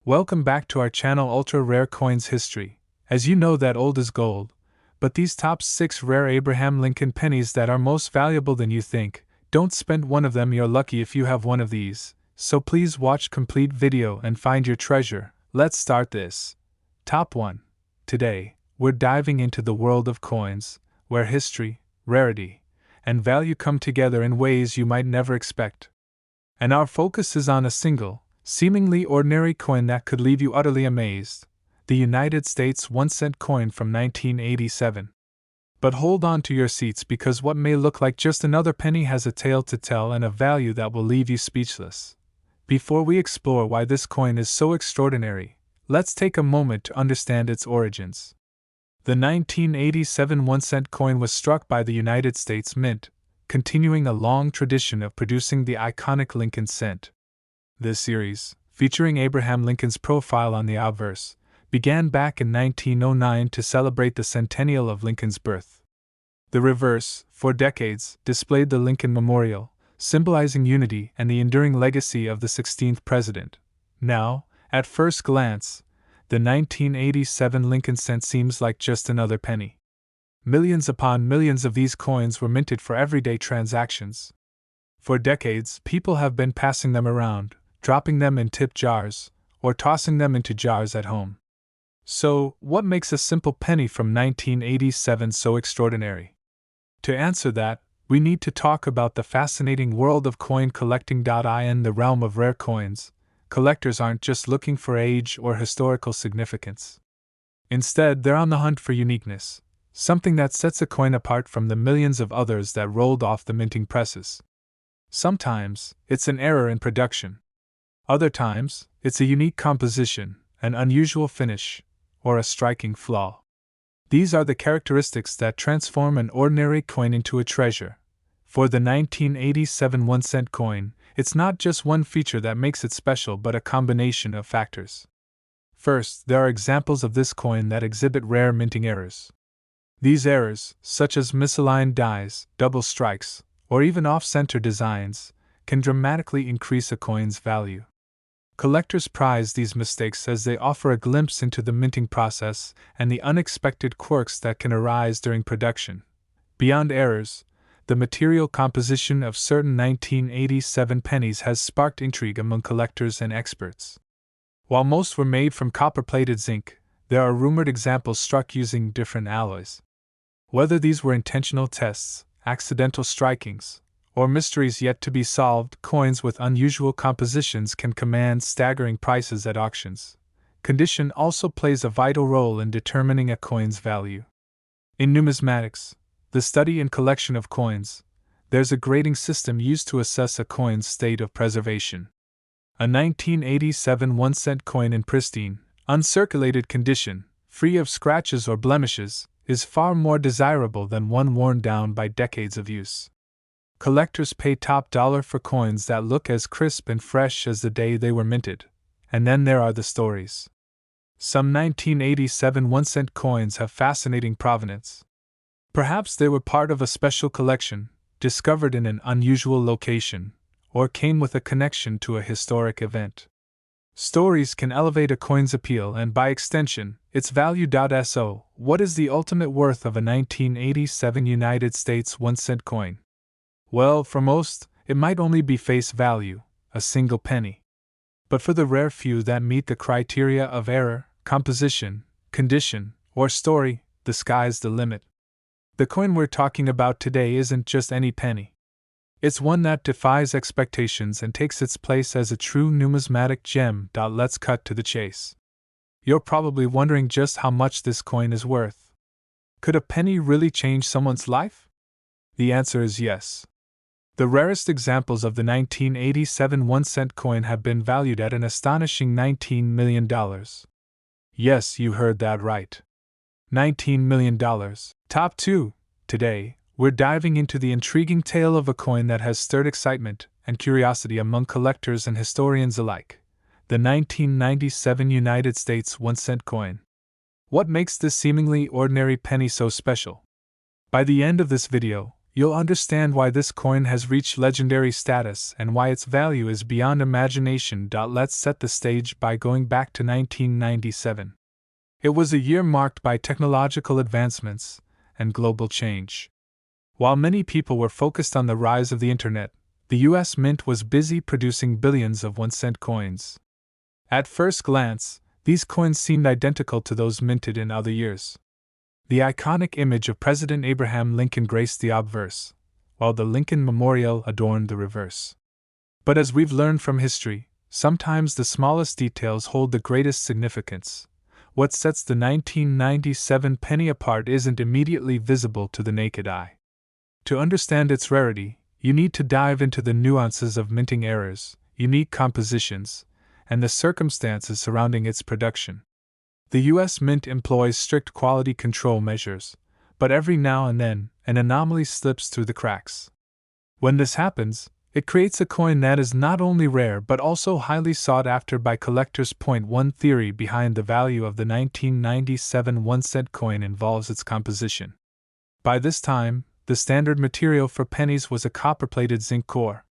Welcome back to our channel Ultra Rare Coins History. As you know that old is gold, but these top 6 rare Abraham Lincoln pennies that are most valuable than you think, don't spend one of them, you're lucky if you have one of these, so please watch complete video and find your treasure. Let's start this. Top 1. Today, we're diving into the world of coins, where history, rarity, and value come together in ways you might never expect. And our focus is on a single, seemingly ordinary coin that could leave you utterly amazed, the United States 1-cent coin from 1987. But hold on to your seats because what may look like just another penny has a tale to tell and a value that will leave you speechless. Before we explore why this coin is so extraordinary, let's take a moment to understand its origins. The 1987 1-cent coin was struck by the United States Mint, continuing a long tradition of producing the iconic Lincoln cent. This series, featuring Abraham Lincoln's profile on the obverse, began back in 1909 to celebrate the centennial of Lincoln's birth. The reverse, for decades, displayed the Lincoln Memorial, symbolizing unity and the enduring legacy of the 16th president. Now, at first glance, the 1987 Lincoln cent seems like just another penny. Millions upon millions of these coins were minted for everyday transactions. For decades, people have been passing them around, dropping them in tip jars, or tossing them into jars at home. So, what makes a simple penny from 1987 so extraordinary? To answer that, we need to talk about the fascinating world of coin collecting. In the realm of rare coins, collectors aren't just looking for age or historical significance. Instead, they're on the hunt for uniqueness, something that sets a coin apart from the millions of others that rolled off the minting presses. Sometimes, it's an error in production. Other times, it's a unique composition, an unusual finish, or a striking flaw. These are the characteristics that transform an ordinary coin into a treasure. For the 1987 1-cent coin, it's not just one feature that makes it special but a combination of factors. First, there are examples of this coin that exhibit rare minting errors. These errors, such as misaligned dies, double strikes, or even off-center designs, can dramatically increase a coin's value. Collectors prize these mistakes as they offer a glimpse into the minting process and the unexpected quirks that can arise during production. Beyond errors, the material composition of certain 1987 pennies has sparked intrigue among collectors and experts. While most were made from copper-plated zinc, there are rumored examples struck using different alloys. Whether these were intentional tests, accidental strikings, or mysteries yet to be solved, coins with unusual compositions can command staggering prices at auctions. Condition also plays a vital role in determining a coin's value. In numismatics, the study and collection of coins, there's a grading system used to assess a coin's state of preservation. A 1987 1-cent coin in pristine, uncirculated condition, free of scratches or blemishes, is far more desirable than one worn down by decades of use. Collectors pay top dollar for coins that look as crisp and fresh as the day they were minted. And then there are the stories. Some 1987 1-cent coins have fascinating provenance. Perhaps they were part of a special collection, discovered in an unusual location, or came with a connection to a historic event. Stories can elevate a coin's appeal and, by extension, its value. So, what is the ultimate worth of a 1987 United States 1-cent coin? Well, for most, it might only be face value, a single penny. But for the rare few that meet the criteria of error, composition, condition, or story, the sky's the limit. The coin we're talking about today isn't just any penny. It's one that defies expectations and takes its place as a true numismatic gem. Let's cut to the chase. You're probably wondering just how much this coin is worth. Could a penny really change someone's life? The answer is yes. The rarest examples of the 1987 1-cent coin have been valued at an astonishing $19 million. Yes, you heard that right. $19 million. Top 2. Today, we're diving into the intriguing tale of a coin that has stirred excitement and curiosity among collectors and historians alike. The 1997 United States 1-cent coin. What makes this seemingly ordinary penny so special? By the end of this video, you'll understand why this coin has reached legendary status and why its value is beyond imagination. Let's set the stage by going back to 1997. It was a year marked by technological advancements and global change. While many people were focused on the rise of the internet, the US Mint was busy producing billions of 1-cent coins. At first glance, these coins seemed identical to those minted in other years. The iconic image of President Abraham Lincoln graced the obverse, while the Lincoln Memorial adorned the reverse. But as we've learned from history, sometimes the smallest details hold the greatest significance. What sets the 1997 penny apart isn't immediately visible to the naked eye. To understand its rarity, you need to dive into the nuances of minting errors, unique compositions, and the circumstances surrounding its production. The US Mint employs strict quality control measures, but every now and then, an anomaly slips through the cracks. When this happens, it creates a coin that is not only rare but also highly sought after by collectors. One theory behind the value of the 1997 1-cent coin involves its composition. By this time, the standard material for pennies was a copper-plated zinc core.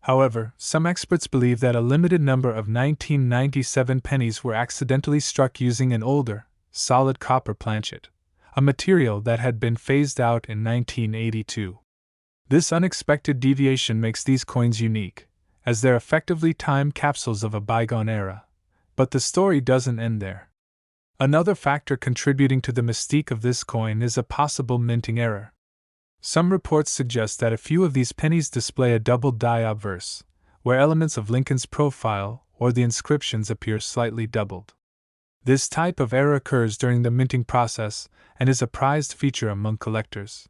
However, some experts believe that a limited number of 1997 pennies were accidentally struck using an older, solid copper planchet, a material that had been phased out in 1982. This unexpected deviation makes these coins unique, as they're effectively time capsules of a bygone era. But the story doesn't end there. Another factor contributing to the mystique of this coin is a possible minting error. Some reports suggest that a few of these pennies display a doubled die obverse, where elements of Lincoln's profile or the inscriptions appear slightly doubled. This type of error occurs during the minting process and is a prized feature among collectors.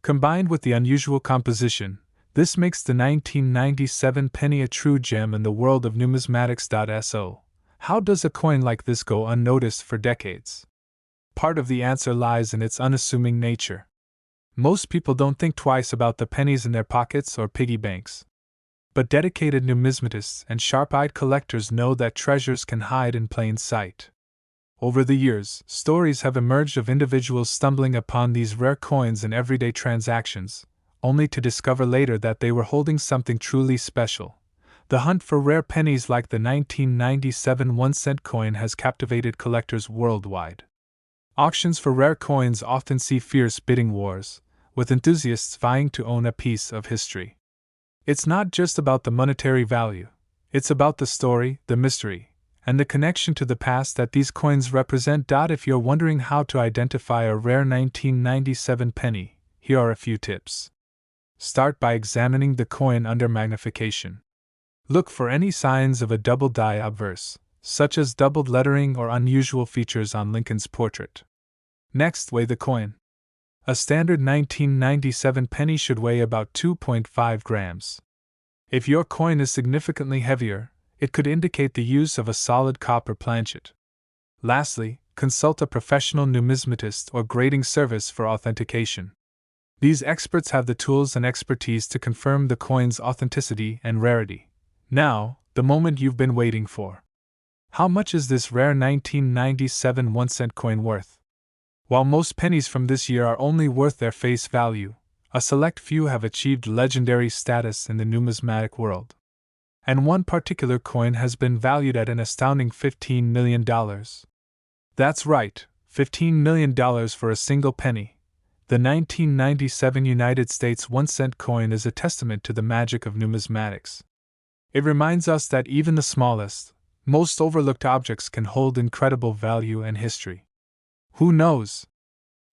Combined with the unusual composition, this makes the 1997 penny a true gem in the world of numismatics. So, how does a coin like this go unnoticed for decades? Part of the answer lies in its unassuming nature. Most people don't think twice about the pennies in their pockets or piggy banks. But dedicated numismatists and sharp-eyed collectors know that treasures can hide in plain sight. Over the years, stories have emerged of individuals stumbling upon these rare coins in everyday transactions, only to discover later that they were holding something truly special. The hunt for rare pennies like the 1997 1-cent coin has captivated collectors worldwide. Auctions for rare coins often see fierce bidding wars, with enthusiasts vying to own a piece of history. It's not just about the monetary value, it's about the story, the mystery, and the connection to the past that these coins represent. If you're wondering how to identify a rare 1997 penny, here are a few tips. Start by examining the coin under magnification. Look for any signs of a double die obverse, such as doubled lettering or unusual features on Lincoln's portrait. Next, weigh the coin. A standard 1997 penny should weigh about 2.5 grams. If your coin is significantly heavier, it could indicate the use of a solid copper planchet. Lastly, consult a professional numismatist or grading service for authentication. These experts have the tools and expertise to confirm the coin's authenticity and rarity. Now, the moment you've been waiting for. How much is this rare 1997 1-cent coin worth? While most pennies from this year are only worth their face value, a select few have achieved legendary status in the numismatic world. And one particular coin has been valued at an astounding $15 million. That's right, $15 million for a single penny. The 1997 United States 1-cent coin is a testament to the magic of numismatics. It reminds us that even the smallest, most overlooked objects can hold incredible value and history. Who knows?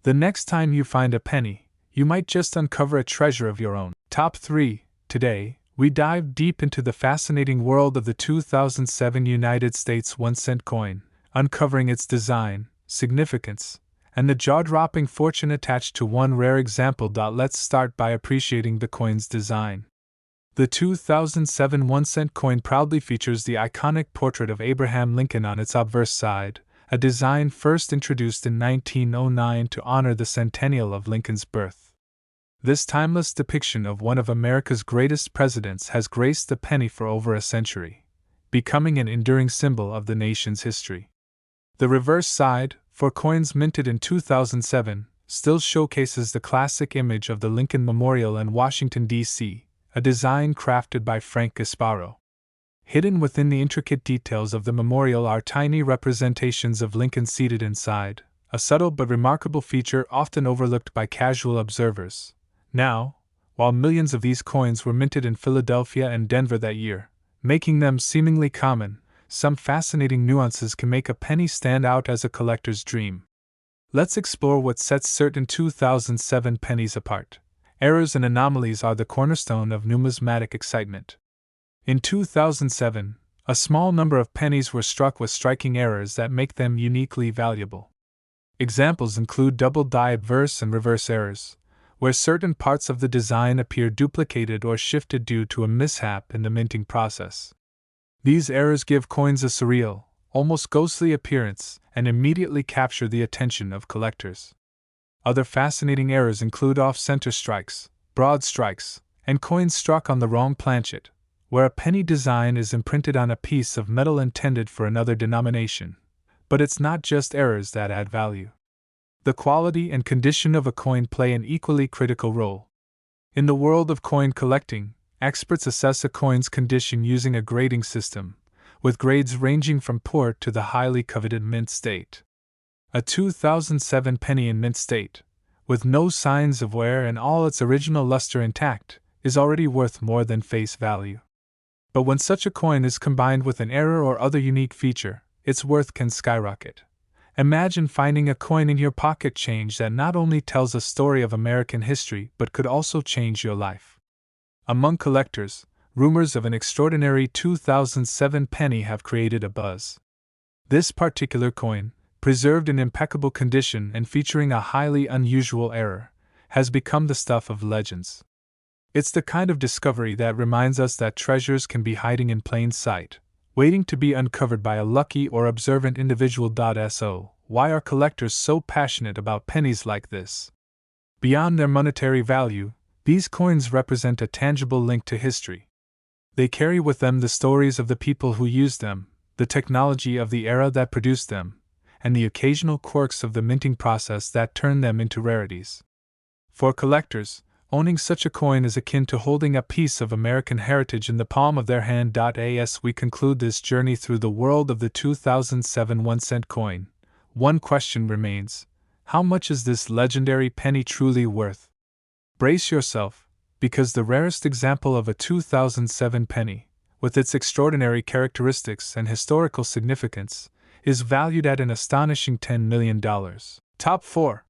The next time you find a penny, you might just uncover a treasure of your own. Top 3. Today, we dive deep into the fascinating world of the 2007 United States 1-cent coin, uncovering its design, significance, and the jaw-dropping fortune attached to one rare example. Let's start by appreciating the coin's design. The 2007 1-cent coin proudly features the iconic portrait of Abraham Lincoln on its obverse side, a design first introduced in 1909 to honor the centennial of Lincoln's birth. This timeless depiction of one of America's greatest presidents has graced the penny for over a century, becoming an enduring symbol of the nation's history. The reverse side, for coins minted in 2007, still showcases the classic image of the Lincoln Memorial in Washington, D.C., a design crafted by Frank Gasparo. Hidden within the intricate details of the memorial are tiny representations of Lincoln seated inside, a subtle but remarkable feature often overlooked by casual observers. Now, while millions of these coins were minted in Philadelphia and Denver that year, making them seemingly common, some fascinating nuances can make a penny stand out as a collector's dream. Let's explore what sets certain 2007 pennies apart. Errors and anomalies are the cornerstone of numismatic excitement. In 2007, a small number of pennies were struck with striking errors that make them uniquely valuable. Examples include double-die adverse and reverse errors, where certain parts of the design appear duplicated or shifted due to a mishap in the minting process. These errors give coins a surreal, almost ghostly appearance and immediately capture the attention of collectors. Other fascinating errors include off-center strikes, broad strikes, and coins struck on the wrong planchet, where a penny design is imprinted on a piece of metal intended for another denomination. But it's not just errors that add value. The quality and condition of a coin play an equally critical role. In the world of coin collecting, experts assess a coin's condition using a grading system, with grades ranging from poor to the highly coveted mint state. A 2007 penny in mint state, with no signs of wear and all its original luster intact, is already worth more than face value. But when such a coin is combined with an error or other unique feature, its worth can skyrocket. Imagine finding a coin in your pocket change that not only tells a story of American history but could also change your life. Among collectors, rumors of an extraordinary 2007 penny have created a buzz. This particular coin, preserved in impeccable condition and featuring a highly unusual error, has become the stuff of legends. It's the kind of discovery that reminds us that treasures can be hiding in plain sight, waiting to be uncovered by a lucky or observant individual. So, why are collectors so passionate about pennies like this? Beyond their monetary value, these coins represent a tangible link to history. They carry with them the stories of the people who used them, the technology of the era that produced them, and the occasional quirks of the minting process that turned them into rarities. For collectors, owning such a coin is akin to holding a piece of American heritage in the palm of their hand. As we conclude this journey through the world of the 2007 1-cent coin, one question remains: how much is this legendary penny truly worth? Brace yourself, because the rarest example of a 2007 penny, with its extraordinary characteristics and historical significance, is valued at an astonishing $10 million. Top 4.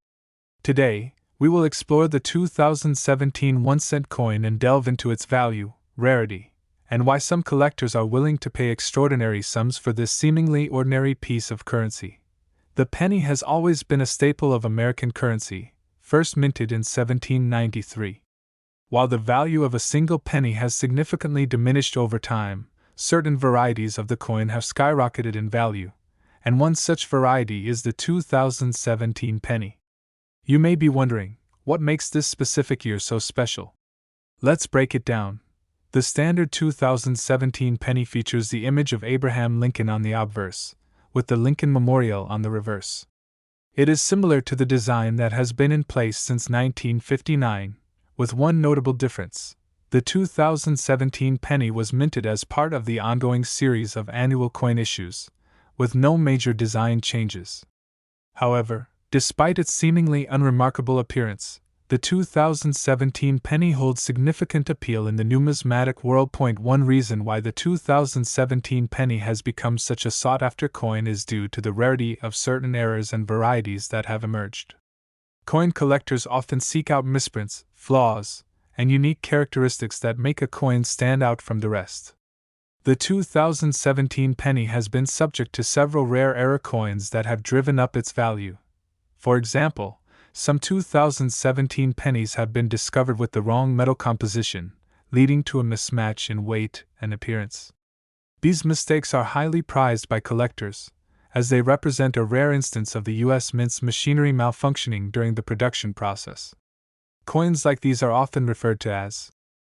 Today, we will explore the 2017 1-cent coin and delve into its value, rarity, and why some collectors are willing to pay extraordinary sums for this seemingly ordinary piece of currency. The penny has always been a staple of American currency, first minted in 1793. While the value of a single penny has significantly diminished over time, certain varieties of the coin have skyrocketed in value, and one such variety is the 2017 penny. You may be wondering, what makes this specific year so special? Let's break it down. The standard 2017 penny features the image of Abraham Lincoln on the obverse, with the Lincoln Memorial on the reverse. It is similar to the design that has been in place since 1959, with one notable difference. The 2017 penny was minted as part of the ongoing series of annual coin issues, with no major design changes. However, despite its seemingly unremarkable appearance, the 2017 penny holds significant appeal in the numismatic world. One reason why the 2017 penny has become such a sought-after coin is due to the rarity of certain errors and varieties that have emerged. Coin collectors often seek out misprints, flaws, and unique characteristics that make a coin stand out from the rest. The 2017 penny has been subject to several rare error coins that have driven up its value. For example, some 2017 pennies have been discovered with the wrong metal composition, leading to a mismatch in weight and appearance. These mistakes are highly prized by collectors, as they represent a rare instance of the U.S. Mint's machinery malfunctioning during the production process. Coins like these are often referred to as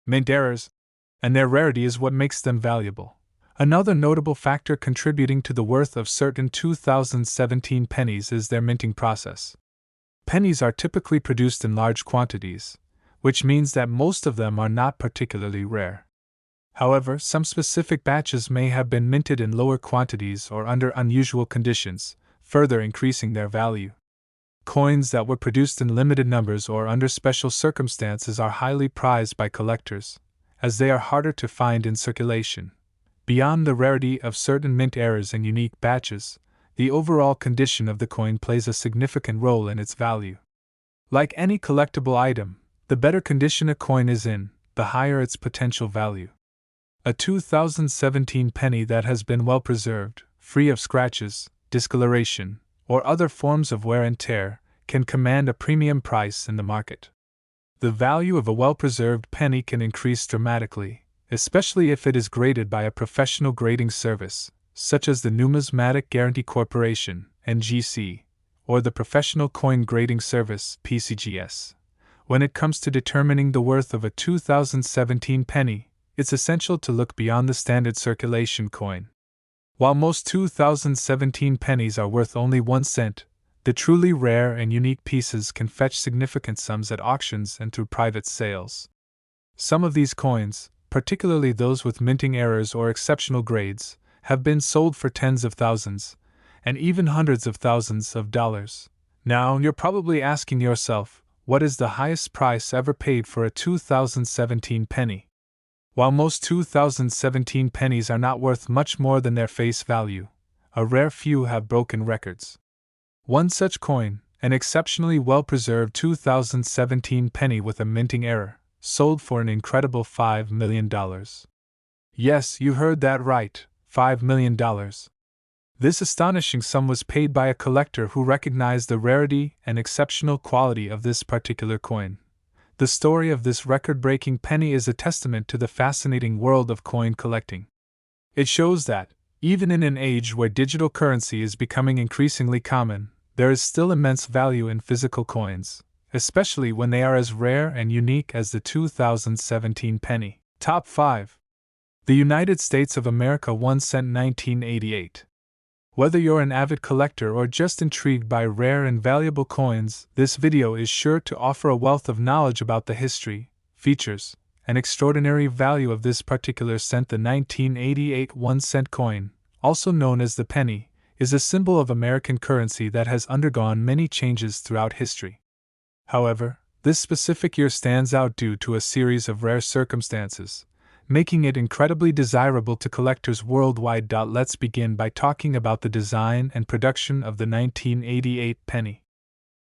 mint errors, and their rarity is what makes them valuable. Another notable factor contributing to the worth of certain 2017 pennies is their minting process. Pennies are typically produced in large quantities, which means that most of them are not particularly rare. However, some specific batches may have been minted in lower quantities or under unusual conditions, further increasing their value. Coins that were produced in limited numbers or under special circumstances are highly prized by collectors, as they are harder to find in circulation. Beyond the rarity of certain mint errors and unique batches, the overall condition of the coin plays a significant role in its value. Like any collectible item, the better condition a coin is in, the higher its potential value. A 2017 penny that has been well preserved, free of scratches, discoloration, or other forms of wear and tear, can command a premium price in the market. The value of a well-preserved penny can increase dramatically, especially if it is graded by a professional grading service, such as the Numismatic Guarantee Corporation, NGC, or the Professional Coin Grading Service, PCGS. When it comes to determining the worth of a 2017 penny, it's essential to look beyond the standard circulation coin. While most 2017 pennies are worth only 1 cent, the truly rare and unique pieces can fetch significant sums at auctions and through private sales. Some of these coins, particularly those with minting errors or exceptional grades, have been sold for tens of thousands, and even hundreds of thousands of dollars. Now, you're probably asking yourself, what is the highest price ever paid for a 2017 penny? While most 2017 pennies are not worth much more than their face value, a rare few have broken records. One such coin, an exceptionally well-preserved 2017 penny with a minting error, sold for an incredible $5 million. Yes, you heard that right, $5 million. This astonishing sum was paid by a collector who recognized the rarity and exceptional quality of this particular coin. The story of this record-breaking penny is a testament to the fascinating world of coin collecting. It shows that, even in an age where digital currency is becoming increasingly common, there is still immense value in physical coins, especially when they are as rare and unique as the 2017 penny. Top 5. The United States of America 1 cent 1988. Whether you're an avid collector or just intrigued by rare and valuable coins, this video is sure to offer a wealth of knowledge about the history, features, and extraordinary value of this particular cent. The 1988 1 cent coin, also known as the penny, is a symbol of American currency that has undergone many changes throughout history. However, this specific year stands out due to a series of rare circumstances, making it incredibly desirable to collectors worldwide. Let's begin by talking about the design and production of the 1988 penny.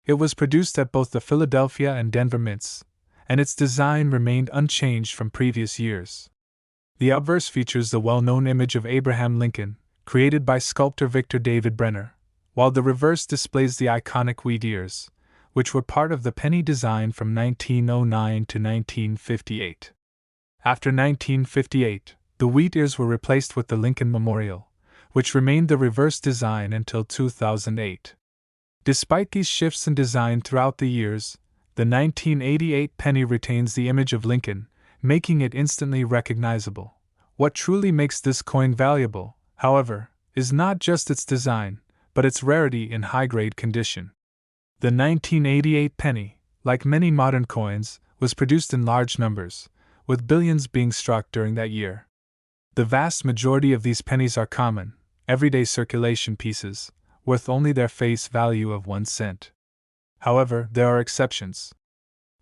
It was produced at both the Philadelphia and Denver mints, and its design remained unchanged from previous years. The obverse features the well-known image of Abraham Lincoln, created by sculptor Victor David Brenner, while the reverse displays the iconic wheat ears, which were part of the penny design from 1909 to 1958. After 1958, the wheat ears were replaced with the Lincoln Memorial, which remained the reverse design until 2008. Despite these shifts in design throughout the years, the 1988 penny retains the image of Lincoln, making it instantly recognizable. What truly makes this coin valuable, however, is not just its design, but its rarity in high-grade condition. The 1988 penny, like many modern coins, was produced in large numbers, with billions being struck during that year. The vast majority of these pennies are common, everyday circulation pieces, worth only their face value of 1 cent. However, there are exceptions.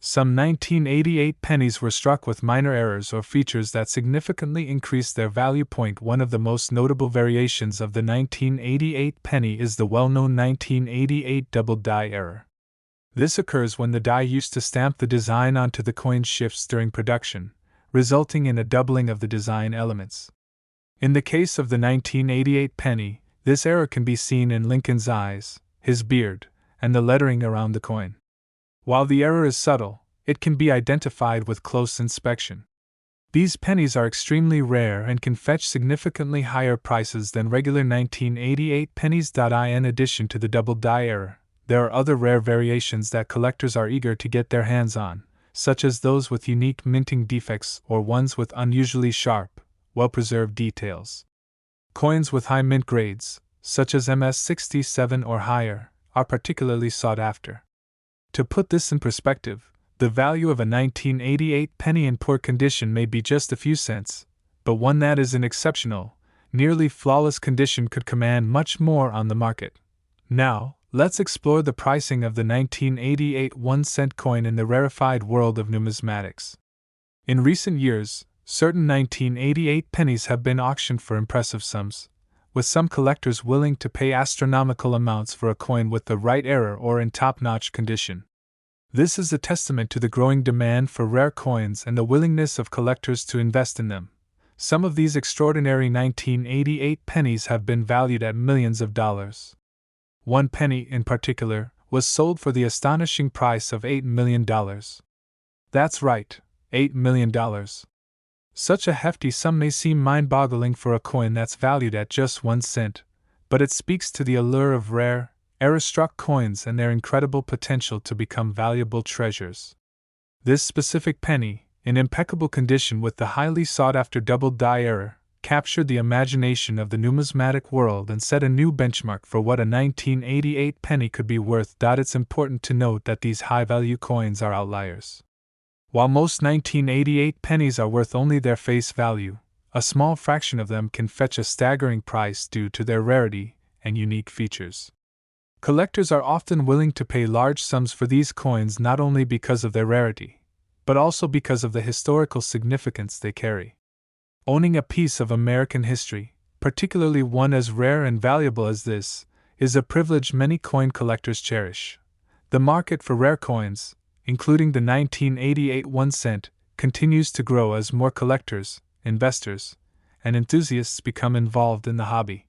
Some 1988 pennies were struck with minor errors or features that significantly increased their value. One of the most notable variations of the 1988 penny is the well-known 1988 double die error. This occurs when the die used to stamp the design onto the coin shifts during production, resulting in a doubling of the design elements. In the case of the 1988 penny, this error can be seen in Lincoln's eyes, his beard, and the lettering around the coin. While the error is subtle, it can be identified with close inspection. These pennies are extremely rare and can fetch significantly higher prices than regular 1988 pennies. In addition to the double die error, there are other rare variations that collectors are eager to get their hands on, such as those with unique minting defects or ones with unusually sharp, well-preserved details. Coins with high mint grades, such as MS-67 or higher, are particularly sought after. To put this in perspective, the value of a 1988 penny in poor condition may be just a few cents, but one that is in exceptional, nearly flawless condition could command much more on the market. Now, let's explore the pricing of the 1988 1-cent coin in the rarefied world of numismatics. In recent years, certain 1988 pennies have been auctioned for impressive sums, with some collectors willing to pay astronomical amounts for a coin with the right era or in top-notch condition. This is a testament to the growing demand for rare coins and the willingness of collectors to invest in them. Some of these extraordinary 1988 pennies have been valued at millions of dollars. One penny, in particular, was sold for the astonishing price of $8 million. That's right, $8 million. Such a hefty sum may seem mind-boggling for a coin that's valued at just 1 cent, but it speaks to the allure of rare, era-struck coins and their incredible potential to become valuable treasures. This specific penny, in impeccable condition with the highly sought-after double-die era, captured the imagination of the numismatic world and set a new benchmark for what a 1988 penny could be worth. It's important to note that these high-value coins are outliers. While most 1988 pennies are worth only their face value, a small fraction of them can fetch a staggering price due to their rarity and unique features. Collectors are often willing to pay large sums for these coins not only because of their rarity, but also because of the historical significance they carry. Owning a piece of American history, particularly one as rare and valuable as this, is a privilege many coin collectors cherish. The market for rare coins, including the 1988 1 cent, continues to grow as more collectors, investors, and enthusiasts become involved in the hobby.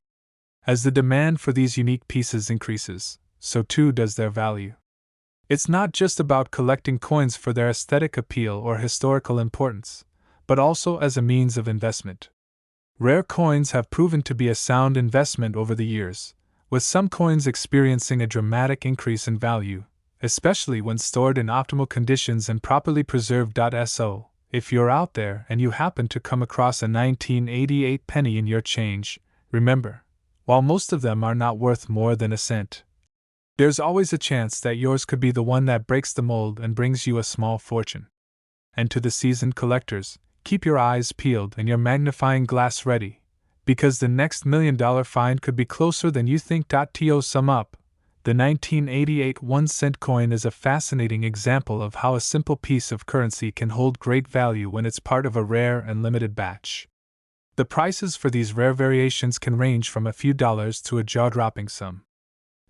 As the demand for these unique pieces increases, so too does their value. It's not just about collecting coins for their aesthetic appeal or historical importance, but also as a means of investment. Rare coins have proven to be a sound investment over the years, with some coins experiencing a dramatic increase in value, especially when stored in optimal conditions and properly preserved. So, if you're out there and you happen to come across a 1988 penny in your change, remember, while most of them are not worth more than a cent, there's always a chance that yours could be the one that breaks the mold and brings you a small fortune. And to the seasoned collectors, keep your eyes peeled and your magnifying glass ready, because the next $1 million find could be closer than you think. To sum up, the 1988 1-cent coin is a fascinating example of how a simple piece of currency can hold great value when it's part of a rare and limited batch. The prices for these rare variations can range from a few dollars to a jaw-dropping sum.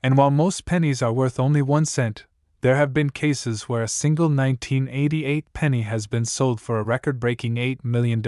And while most pennies are worth only 1 cent, there have been cases where a single 1988 penny has been sold for a record-breaking $8 million.